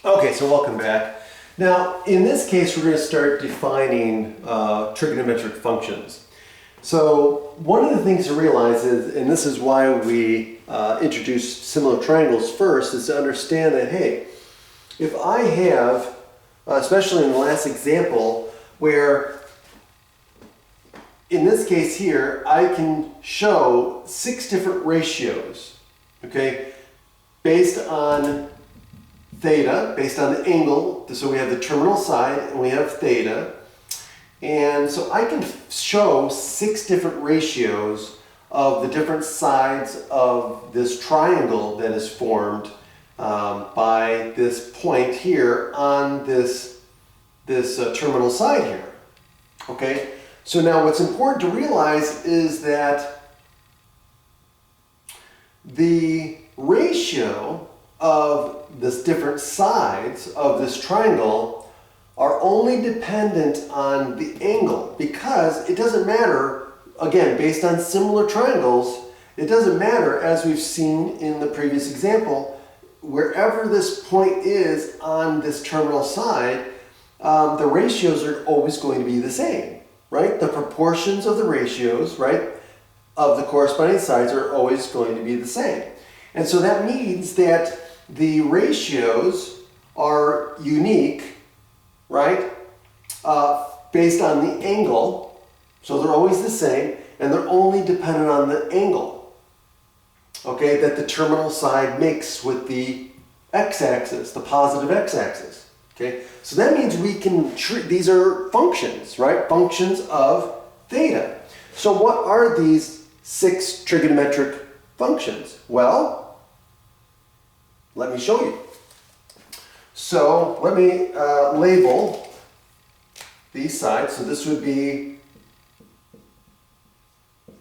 Okay, so welcome back. Now, in this case, we're going to start defining trigonometric functions. So, one of the things to realize is, and this is why we introduce similar triangles first, is to understand that, hey, if I have, especially in the last example, where in this case here, I can show 6 different ratios, okay, based on theta, based on the angle. So we have the terminal side and we have theta. And so I can show 6 different ratios of the different sides of this triangle that is formed by this point here on this terminal side here. Okay, so now what's important to realize is that the ratio of this different sides of this triangle are only dependent on the angle, because it doesn't matter, again, based on similar triangles, it doesn't matter, as we've seen in the previous example, wherever this point is on this terminal side, the ratios are always going to be the same, right? The proportions of the ratios, right, of the corresponding sides are always going to be the same. And so that means that the ratios are unique, right, based on the angle. So they're always the same, and they're only dependent on the angle, okay, that the terminal side makes with the x-axis, the positive x-axis. Okay, so that means we can treat, these are functions, right, functions of theta. So what are these 6 trigonometric functions? Well, let me show you. So let me label these sides. So this would be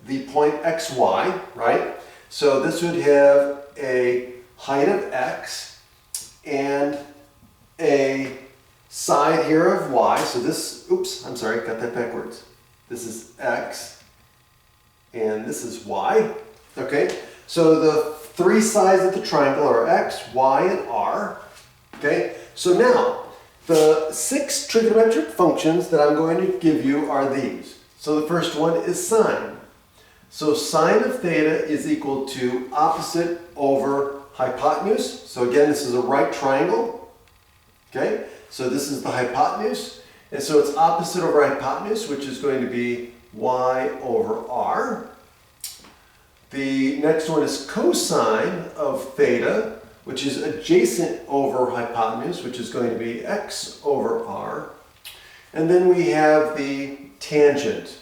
the point xy, right? So this would have a height of x and a side here of y. So this, oops, I'm sorry, got that backwards. This is x and this is y. Okay, so the 3 sides of the triangle are x, y, and r. Okay, so now the 6 trigonometric functions that I'm going to give you are these. So the first one is sine. So sine of theta is equal to opposite over hypotenuse. So again, this is a right triangle. Okay, so this is the hypotenuse. And so it's opposite over hypotenuse, which is going to be y over r. The next one is cosine of theta, which is adjacent over hypotenuse, which is going to be x over r. And then we have the tangent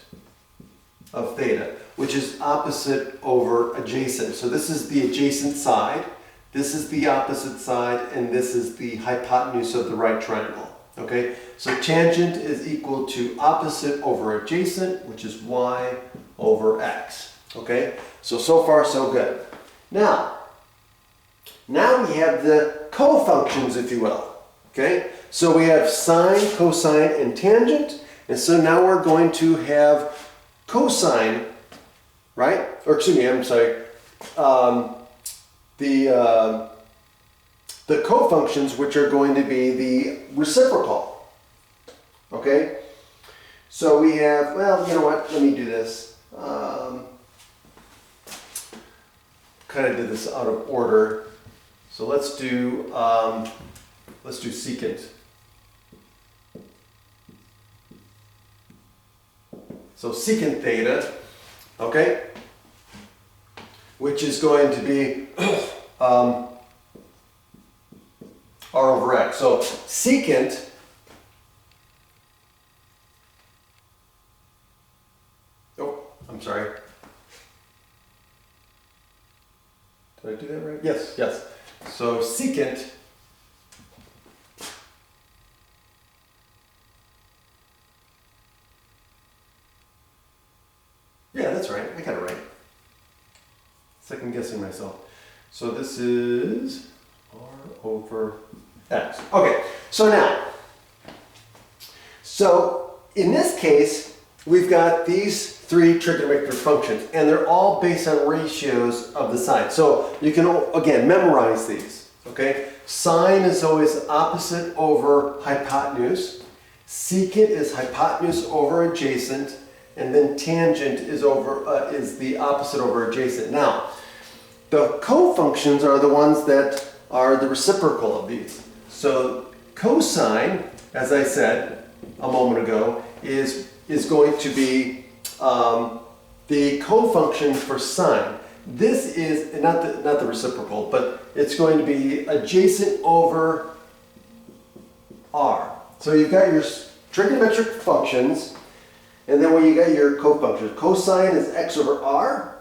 of theta, which is opposite over adjacent. So this is the adjacent side, this is the opposite side, and this is the hypotenuse of the right triangle. Okay, so tangent is equal to opposite over adjacent, which is y over x. Okay, so far so good. Now we have the co-functions, if you will. Okay, so we have sine, cosine, and tangent, and so now we're going to have cosine, right? Or excuse me, I'm sorry. The co-functions, which are going to be the reciprocal. Okay, so we have, well, you know what? Let me do this. Kind of did this out of order, so let's do secant. So secant theta, okay, which is going to be r over x. So secant I'm sorry. Did I do that right? Yes, yes. So secant yeah, that's right. I got it right. Second guessing myself. So this is r over x. Okay, so now, so in this case, we've got these 3 trigonometric functions, and they're all based on ratios of the sides. So you can, again, memorize these. Okay, sine is always opposite over hypotenuse. Secant is hypotenuse over adjacent, and then tangent is is the opposite over adjacent. Now, the cofunctions are the ones that are the reciprocal of these. So cosine, as I said a moment ago, is going to be the cofunction for sine. This is not the reciprocal, but it's going to be adjacent over r. So you've got your trigonometric functions, and then when you got your cofunctions, cosine is x over r.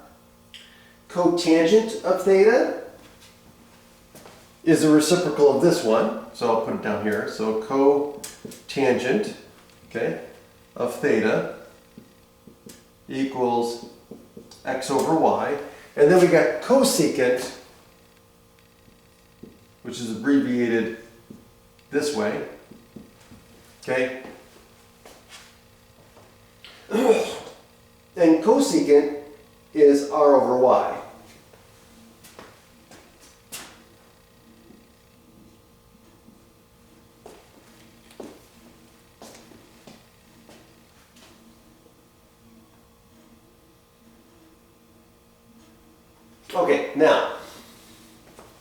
Cotangent of theta is a reciprocal of this one, so I'll put it down here. So cotangent, okay, of theta equals x over y. And then we got cosecant, which is abbreviated this way, okay? And cosecant is r over y. Okay, now,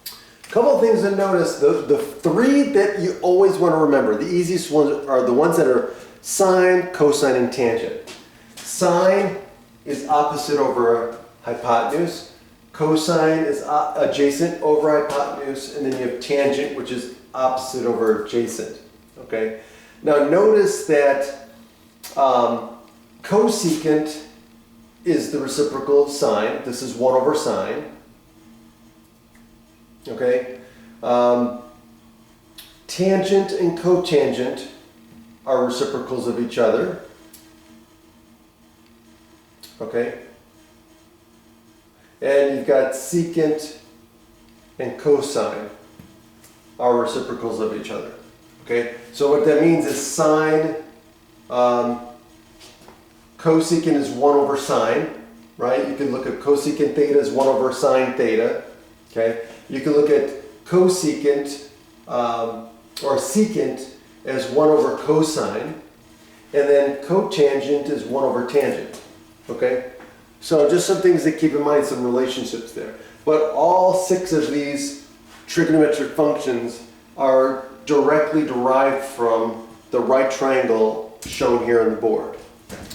a couple of things to notice. The three that you always want to remember, the easiest ones are the ones that are sine, cosine, and tangent. Sine is opposite over hypotenuse. Cosine is adjacent over hypotenuse. And then you have tangent, which is opposite over adjacent. Okay? Now notice that cosecant is the reciprocal of sine. This is 1 over sine. Okay? Tangent and cotangent are reciprocals of each other. Okay? And you've got secant and cosine are reciprocals of each other. Okay? So what that means is sine, cosecant is 1 over sine, right? You can look at cosecant theta as 1 over sine theta, okay? You can look at cosecant or secant as 1 over cosine, and then cotangent is 1 over tangent, okay? So just some things to keep in mind, some relationships there. But all 6 of these trigonometric functions are directly derived from the right triangle shown here on the board.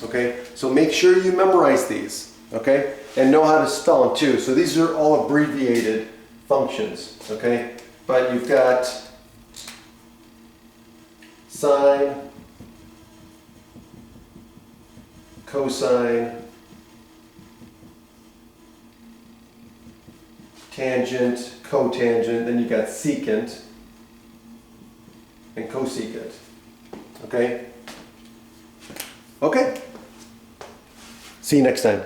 Okay, so make sure you memorize these, okay, and know how to spell them too. So these are all abbreviated functions, okay, but you've got sine, cosine, tangent, cotangent, then you got secant and cosecant, okay? Okay. See you next time.